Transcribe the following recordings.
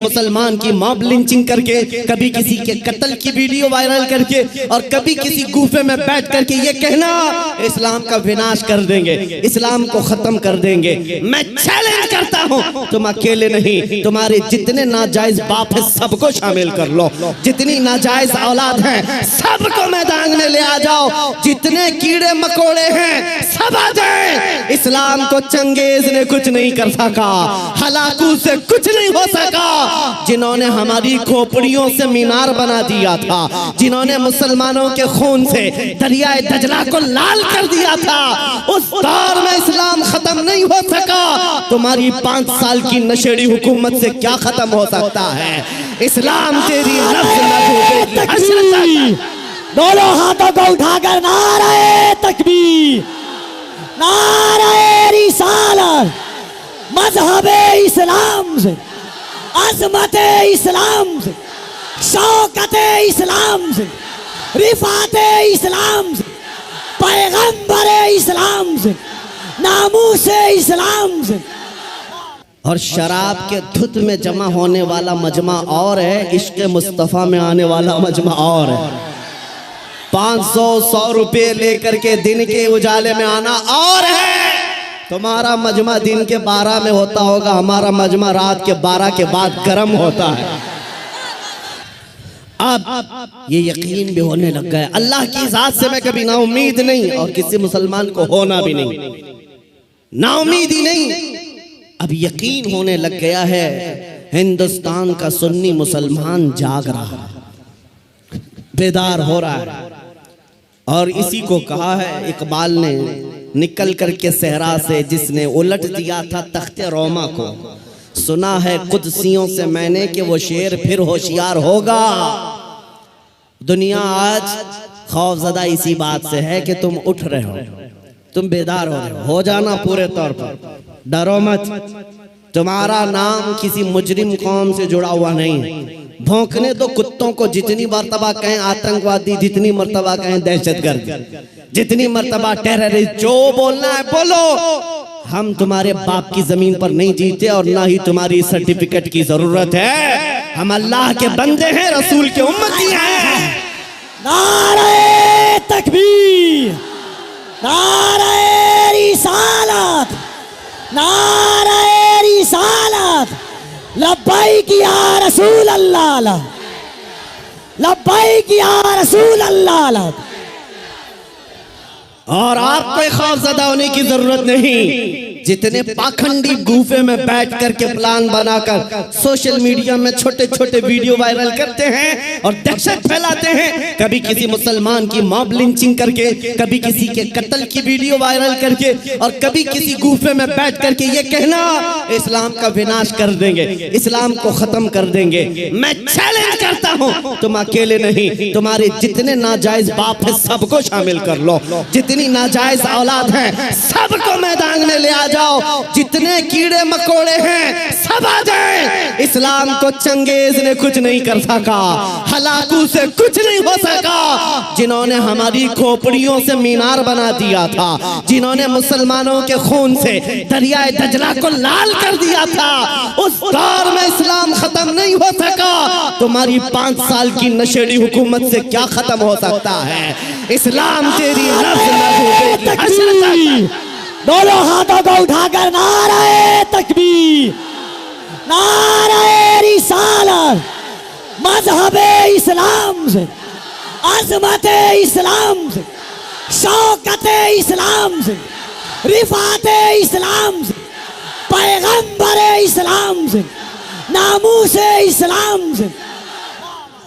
मुसलमान की mob lynching करके, कभी किसी के कत्ल की वीडियो वायरल करके और कभी किसी गुफे में बैठ करके ये कहना इस्लाम का विनाश कर देंगे, इस्लाम को खत्म कर देंगे। मैं चैलेंज करता हूँ, तुम अकेले नहीं, तुम्हारे जितने नाजायज बाप है सबको शामिल कर लो, जितनी नाजायज औलाद है सबको मैदान में ले आ जाओ, जितने कीड़े मकोड़े हैं सब आ जाए। इस्लाम को चंगेज ने कुछ नहीं कर सका, हलाकू से कुछ नहीं हो सका। जिन्होंने हमारी खोपड़ियों से मीनार बना दिया था, जिन्होंने मुसलमानों के खून से दरियाए दजला को लाल कर दिया था, उस दौर में इस्लाम खत्म नहीं हो सका। तुम्हारी 5 साल की नशेड़ी हुकूमत से क्या खत्म हो सकता है? इस्लाम तेरी लफ्ज़ न तकबीर, दोनों हाथों को उठाकर नारे तकबीर, नारे रिसालत, मजहबे इस्लाम से, अज़मते इस्लाम से, शौकते इस्लाम से, रिफाते इस्लाम से, पैगंबरे इस्लाम से, नामूसे इस्लाम से। और शराब के धुत में जमा होने वाला मजमा और है, इश्क मुस्तफ़ा में आने वाला मजमा और है। 500-100 रुपये लेकर के दिन के उजाले में आना और है। तुम्हारा मजमा दिन के 12 में होता होगा, हमारा मजमा रात के 12 के बाद गर्म होता है। अब ये यकीन भी होने लग गया, अल्लाह की ज़ात से मैं कभी नाउम्मीद नहीं और किसी मुसलमान को होना भी नहीं, नाउम्मीद ही नहीं। अब यकीन होने लग गया है, हिंदुस्तान का सुन्नी मुसलमान जाग रहा है, बेदार हो रहा है। और इसी को कहा है इकबाल ने, निकल करके सहरा से जिसने उलट दिया था तख्ते रोमा को, सुना है कुदसियों से मैंने कि वो शेर फिर होशियार होगा। दुनिया आज खौफजदा इसी बात से है कि तुम उठ रहे हो, तुम बेदार हो रहे हो जाना पूरे तौर पर, डरो मत। तुम्हारा नाम किसी मुजरिम कौम से जुड़ा हुआ नहीं। भौंकने दो कुत्तों को, जितनी मर्तबा कहें आतंकवादी, जितनी मर्तबा कहें दहशतगर्द, जितनी मर्तबा टेररिस्ट, जो बोलना है बोलो। हम तुम्हारे बाप की जमीन पर नहीं जीते और ना ही तुम्हारी सर्टिफिकेट की जरूरत है। हम अल्लाह के बंदे हैं, रसूल के उम्मती हैं। नारे तकबीर, नारे रिसालत, नारे रिसालत, लब्बैक या रसूल अल्लाह, लब्बैक या रसूल अल्लाह। और आपको खौफजदा होने की जरूरत नहीं। जितने पाखंडी गुफे में बैठ करके प्लान बनाकर सोशल मीडिया में छोटे छोटे वीडियो वायरल करते हैं और दहशत फैलाते हैं, कभी किसी मुसलमान की मॉब लिंचिंग करके, कभी किसी के कत्ल की वीडियो वायरल करके और कभी किसी गुफे में बैठ करके ये कहना इस्लाम का विनाश कर देंगे, इस्लाम को खत्म कर देंगे। मैं चैलेंज करता हूँ, तुम अकेले नहीं, तुम्हारे जितने नाजायज बाप है सबको शामिल कर लो, जितनी नाजायज औलाद है सबको मैदान में ले आ जाओ, जितने कीड़े मकोड़े हैं सब आ जाए। इस्लाम को चंगेज ने कुछ नहीं कर सका, हलाकू से कुछ नहीं हो सका। जिन्होंने हमारी खोपड़ियों से मीनार बना दिया था, जिन्होंने मुसलमानों के खून से दरियाए दजला को लाल कर दिया था, उस दौर में इस्लाम खत्म नहीं हो सका। तुम्हारी 5 साल की नशेड़ी हुकूमत से क्या खत्म हो सकता है? इस्लाम तेरी लफ्ज़ न तकबीर, दोनों हाथों को उठाकर नारे तकबीर, नारे रिसालत, मजहबे इस्लाम से, अज़मते इस्लाम से, शौकते इस्लाम से, रिफाते इस्लाम से, पैगंबरे इस्लाम से, नामूसे इस्लाम से।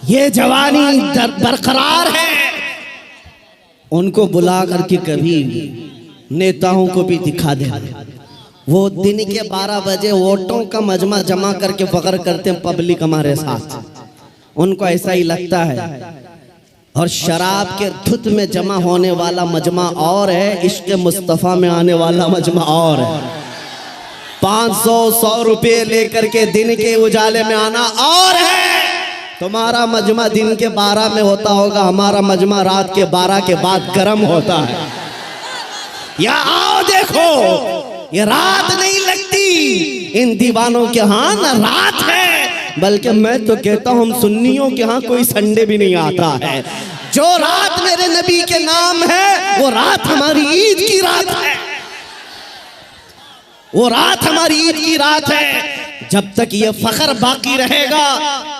ये जवानी बरकरार है। उनको बुला करके कभी नेताओं को भी दिखा दे, वो दिन के 12 बजे वोटों का मजमा जमा करके फख्र करते हैं पब्लिक हमारे साथ, उनको ऐसा ही लगता है। और शराब के धुत में जमा होने वाला मजमा और है, इश्क मुस्तफ़ा में आने वाला मजमा और है। 500-100 रुपये लेकर के दिन के उजाले में आना और है। तुम्हारा मजमा दिन के 12 में होता होगा, हमारा मजमा रात के 12 के बाद गर्म होता है। या आओ देखो, ये रात नहीं लगती इन दीवानों के, हाँ ना रात है। बल्कि मैं तो कहता हूँ हम सुन्नियों के यहाँ कोई संडे भी नहीं आता है। जो रात मेरे नबी के नाम है वो रात हमारी ईद की रात है, वो रात हमारी ईद की रात है। जब तक ये फख्र बाकी रहेगा,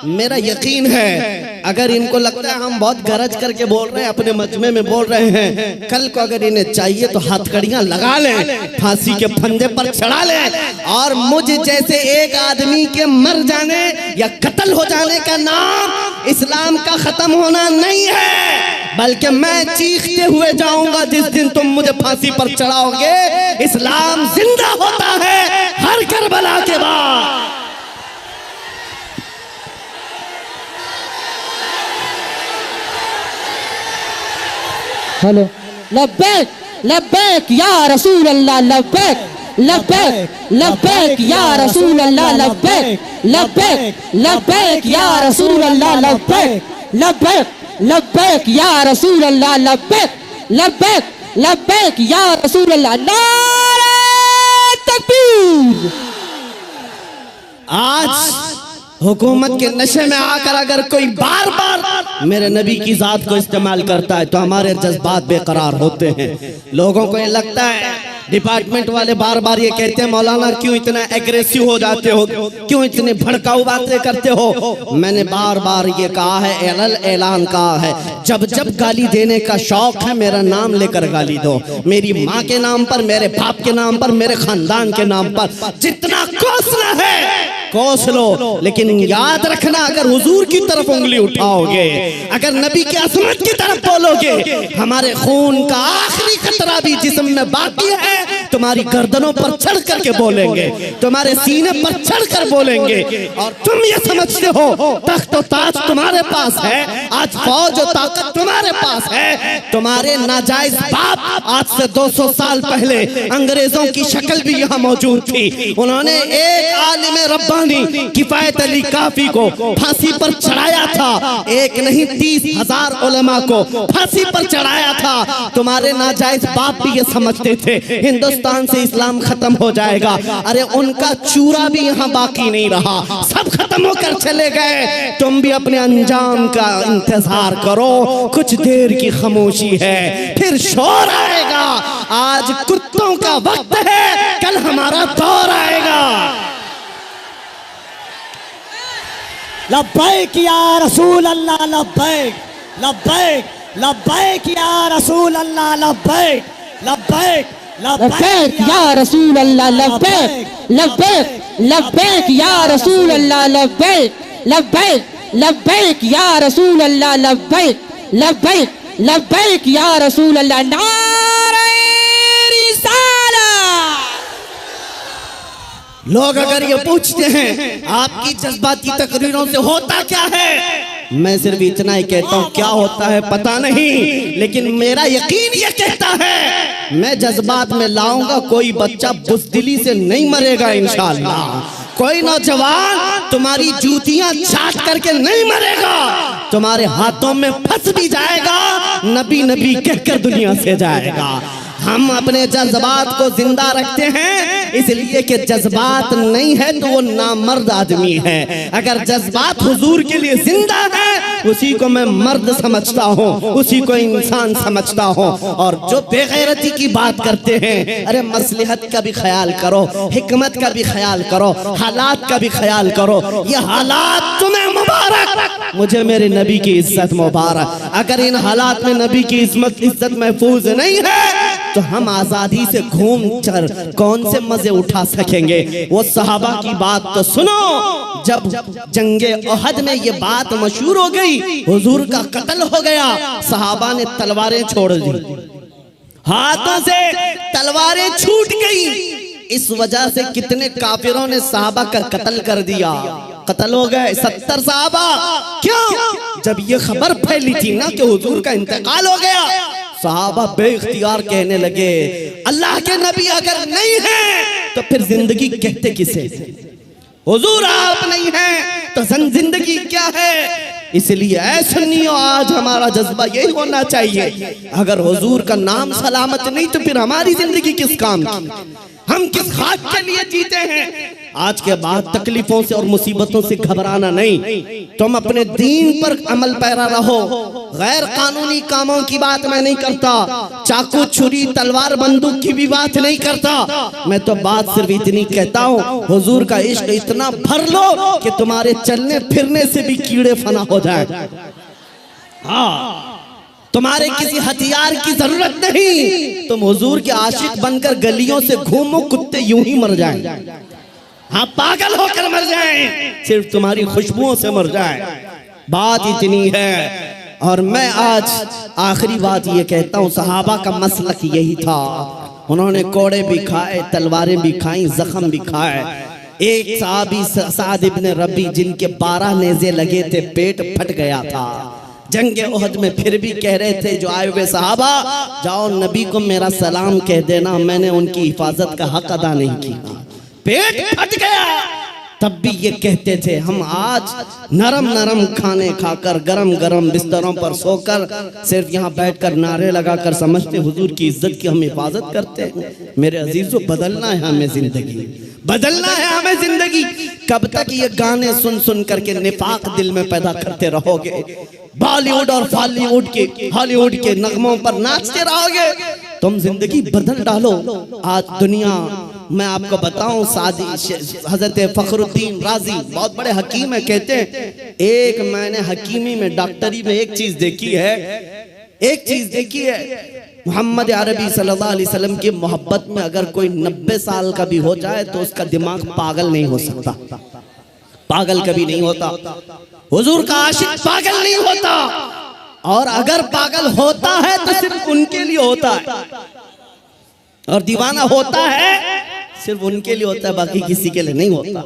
मेरा यकीन है अगर इनको लगता है हम बहुत गरज करके बोल रहे हैं, अपने मजमे में बोल रहे हैं, कल को अगर इन्हें चाहिए तो हथकड़ियां लगा लें, फांसी के फंदे पर चढ़ा लें, और मुझ जैसे एक आदमी के मर जाने या कत्ल हो जाने का नाम इस्लाम का खत्म होना नहीं है, बल्कि मैं चीखते हुए जाऊंगा जिस दिन तुम मुझे फांसी पर चढ़ाओगे। इस्लाम जिंदा होता है हर करबला के बाद। हेलो, लब्बैक लब्बैक या रसूल अल्लाह, लब्बैक लब्बैक लब्बैक या रसूल अल्लाह, लब्बैक लब्बैक लब्बैक या रसूल अल्लाह, लब्बैक लब्बैक लब्बैक या रसूल अल्लाह, लब्बैक लब्बैक लब्बैक या रसूल अल्लाह। नारे तकबीर। आज हुकूमत के नशे में आकर अगर कोई बार बार मेरे नबी की जात को इस्तेमाल करता है तो हमारे जज्बात बेकरार होते हैं। लोगों को ये लगता है, डिपार्टमेंट वाले बार बार ये कहते हैं मौलाना क्यों इतना एग्रेसिव हो जाते हो, क्यों इतनी भड़काऊ बातें करते हो। मैंने बार बार ये कहा है, ऐलान कहा है, जब जब गाली देने का शौक है मेरा नाम लेकर गाली दो, मेरी माँ के नाम पर, मेरे बाप के नाम पर, मेरे खानदान के नाम पर, जितना कोसना है कोस लो, लेकिन याद रखना अगर हुजूर की तरफ उंगली उठाओगे, अगर नबी की अजमत की तरफ बोलोगे, हमारे खून का आखिरी कतरा भी जिस्म में बाकी है तुम्हारी गर्दनों पर चढ़ करके बोलेंगे, तुम्हारे सीने पर चढ़ कर बोलेंगे। और तुम ये समझते हो तख्त और ताज तुम्हारे पास है, आज फौज और ताकत तुम्हारे पास है। तुम्हारे नाजायज बाप आज से 200 साल पहले अंग्रेजों की शक्ल भी यहाँ मौजूद थी, उन्होंने एक आलिम रब्बानी किफायत अली काफी को फांसी पर चढ़ाया था, एक नहीं 30,000 उलमा को फांसी पर चढ़ाया था। तुम्हारे नाजायज बाप भी ये समझते थे हिंदुस्तान से इस्लाम खत्म हो जाएगा, अरे उनका चूरा भी यहाँ बाकी नहीं रहा, सब खत्म होकर चले गए। तुम भी अपने अंजाम का इंतजार करो, कुछ देर की खामोशी है फिर शोर आएगा। आज कुत्तों का वक्त है, कल हमारा दौर आएगा। लब्बैक या रसूल अल्लाह, लब्बैक लब्बैक लब्बैक या रसूल अल्लाह, लब्बैक लब्बैक लब्बैक या रसूल अल्लाह, लब्बैक लब्बैक लब्बैक या रसूल अल्लाह, लब्बैक लब्बैक लब्बैक या रसूल अल्लाह, लब्बैक लब्बैक लब्बैक या रसूल अल्लाह। नारे रिसालत। लोग अगर ये पूछते हैं आपकी जज्बाती तकरीरों से होता क्या है, मैं सिर्फ इतना ही कहता हूँ क्या होता है पता नहीं, लेकिन मेरा यकीन ये कहता है मैं जज्बात में लाऊंगा, कोई बच्चा बुज़दिली से नहीं मरेगा इंशाअल्लाह, कोई नौजवान तुम्हारी जूतियां चाट करके नहीं मरेगा, तुम्हारे हाथों में फंस भी जाएगा, नबी नबी कहकर दुनिया से जाएगा। हम अपने जज्बात को जिंदा रखते हैं इसलिए कि जज्बात नहीं है तो वो नामर्द आदमी है। अगर जज्बात हुजूर के लिए जिंदा है उसी को मैं मर्द समझता हूँ, उसी को इंसान समझता हूँ। और जो बेगैरती की बात करते हैं, अरे मसलहत का भी ख्याल करो, हिकमत का भी ख्याल करो, हालात का भी ख्याल करो। ये हालात तुम्हें मुबारक, मुझे मेरे नबी की इज्जत मुबारक। अगर इन हालात में नबी की इज्जत महफूज नहीं है तो हम आजादी से घूम कर कौन से मजे उठा सकेंगे। वो सहाबा की बात तो सुनो, जब जंगे ओहद में ये बात मशहूर हो गई, हुजूर का कत्ल हो गया, सहाबा ने तलवारें छोड़ दी, हाथों से तलवारें छूट गई। इस वजह से कितने काफिरों ने सहाबा का कत्ल कर दिया, कत्ल हो गए 70 सहाबा। क्यों? जब ये खबर फैली थी ना कि हुजूर का इंतकाल हो गया, सहाबा बेइख्तियार कहने लगे अल्लाह के नबी अगर नहीं है तो फिर जिंदगी कहते किसे, हुजूर आप नहीं हैं तो जिंदगी क्या है। इसलिए ऐसा नहीं हो, आज हमारा जज्बा यही होना चाहिए, अगर हुजूर का नाम सलामत नहीं तो फिर हमारी जिंदगी किस काम की। हम किस खाक के लिए जीते हैं। आज के बाद तकलीफों से और मुसीबतों से घबराना नहीं, तुम अपने दीन पर अमल पैरा रहो। गैर कानूनी कामों की बात मैं नहीं करता, चाकू छुरी तलवार बंदूक की भी बात नहीं करता। मैं तो बात सिर्फ इतनी कहता हूँ, हुजूर का इश्क इतना भर लो कि तुम्हारे चलने फिरने से भी कीड़े फना हो जाए। हाँ, तुम्हारे किसी हथियार की जरूरत नहीं, तुम हुजूर के आशिक बनकर गलियों से घूमो, कुत्ते यूं ही मर जाएं। हाँ, पागल होकर मर जाएं, सिर्फ तुम्हारी खुशबुओं से मर जाएं। बात इतनी है। और मैं आज आखिरी बात ये कहता हूँ, सहाबा का मसलक यही था। उन्होंने कोड़े भी खाए, तलवारें भी खाई, जख्म भी खाए। एक सहाबी साद इब्न रबी, जिनके 12 नेज़े लगे थे, पेट फट गया था जंगे उहद में, फिर भी कह रहे थे जो आए हुए सहाबा, जाओ नबी को मेरा सलाम कह देना, मैंने उनकी हिफाजत का हक अदा नहीं किया। पेट फट गया, तब भी ये कहते थे हम आज नरम नरम खाने खाकर, गरम गरम बिस्तरों पर सोकर, सिर्फ यहाँ बैठकर नारे लगाकर समझते हुजूर की इज्जत की हम हिफाजत करते हैं। मेरे अजीजों, बदलना है हमें जिंदगी, बदलना है हमें जिंदगी। कब तक ये गाने सुन सुन करके निफाक दिल में पैदा करते रहोगे? बॉलीवुड और हॉलीवुड के नगमों पर नाचते रहोगे? तुम जिंदगी बदल डालो। आज दुनिया, मैं आपको बताऊं, सादी हजरत फखरुद्दीन राजी बहुत बड़े हकीम है, कहते हैं एक मैंने हकीमी में, डॉक्टरी में एक चीज देखी है, मोहम्मद अरबी सल्लल्लाहु अलैहि वसल्लम की मोहब्बत में अगर कोई 90 साल का भी हो जाए तो उसका दिमाग पागल नहीं हो सकता, पागल कभी नहीं होता। हुजूर का आशिक पागल नहीं होता, और अगर पागल होता है तो सिर्फ उनके लिए होता है, और दीवाना होता है सिर्फ उनके लिए होता है, बाकी किसी के लिए नहीं होता।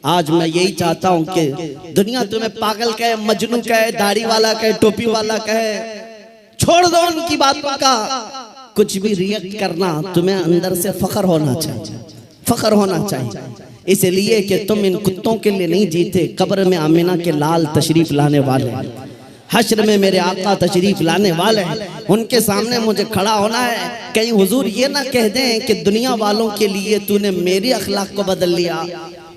आज मैं यही चाहता हूं कि दुनिया तुम्हें पागल कहे, मजनू कहे, दाढ़ी वाला कहे, टोपी वाला कहे, छोड़ दो उनकी बातों का। कुछ भी रिएक्ट करना, तुम्हें अंदर से फख्र होना चाहिए, फख्र होना चाहिए, इसलिए कि तुम इन कुत्तों के लिए नहीं जीते। कब्र में आमिना के लाल तशरीफ लाने वाले हैं, हश्र में मेरे आका तशरीफ लाने वाले हैं, उनके सामने मुझे खड़ा होना है। कहीं हुजूर ये ना कह दें कि दुनिया वालों के लिए तूने मेरी अखलाक को बदल लिया,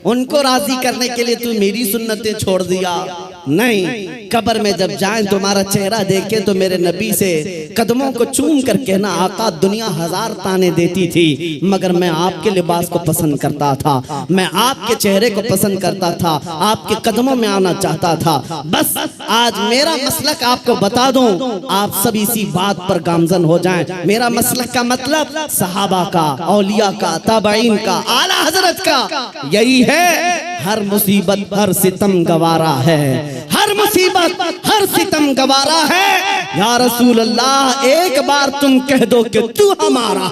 उनको राजी करने के लिए तू मेरी सुन्नतें छोड़ दिया। नहीं, कब्र में जब जाएं तुम्हारा चेहरा देखें तो मेरे नबी से कदमों को चूम कर कहना, आका दुनिया 1000 ताने देती थी मगर मैं आपके लिबास को पसंद करता था, मैं आपके चेहरे को पसंद करता था, आपके कदमों में आना चाहता था। बस आज मेरा मसलक आपको बता दूं, आप सब इसी बात पर गामजन हो जाएं। मेरा मसलक का मतलब सहाबा का, औलिया का, ताबईन का, आला हजरत का यही है, हर मुसीबत हर सितम गवारा है, हर मुसीबत हर सितम गवारा है। या रसूल अल्लाह, एक बार तुम कह दो कि तू हमारा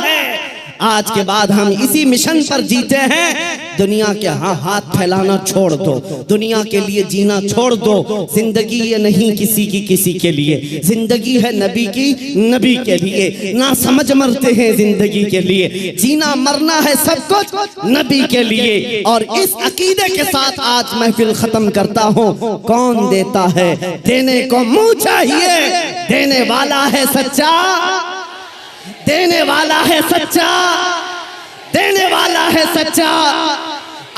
है। आज के बाद हम इसी मिशन पर जीते हैं। दुनिया के हाथ फैलाना छोड़ दो, दुनिया के लिए जीना छोड़ दो। जिंदगी ये नहीं किसी के लिए, जिंदगी है नबी की, नबी के लिए। ना समझ मरते हैं जिंदगी के लिए, जीना मरना है सब कुछ नबी के लिए। और इस अकीदे के साथ आज महफिल खत्म करता हूँ। कौन देता है, देने को मुंह चाहिए, देने वाला है सच्चा, देने वाला है सच्चा, देने वाला है सच्चा।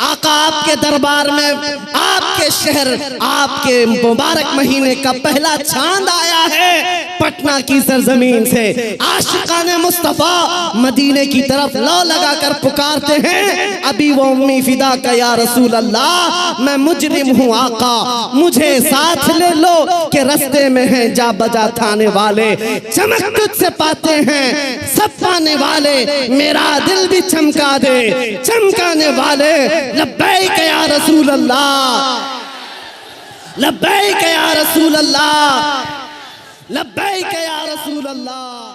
आका आपके दरबार में, आपके शहर, आपके मुबारक महीने का पहला चांद आया है पटना की सरजमीन से। आशिकाने मुस्तफा मदीने की तरफ लौ लगाकर पुकारते हैं, अभी वो उम्मी फिदा का या रसूल अल्लाह, मैं मुजरिम हूँ आका, मुझे साथ ले लो कि रस्ते में है जा बजा थाने वाले। चमक तुझसे पाते हैं सब पाने वाले, मेरा दिल भी चमका दे चमकाने वाले। लब्बैक या रसूल अल्लाह, लब्बैक या रसूल अल्लाह, लब्बैक या रसूल अल्लाह।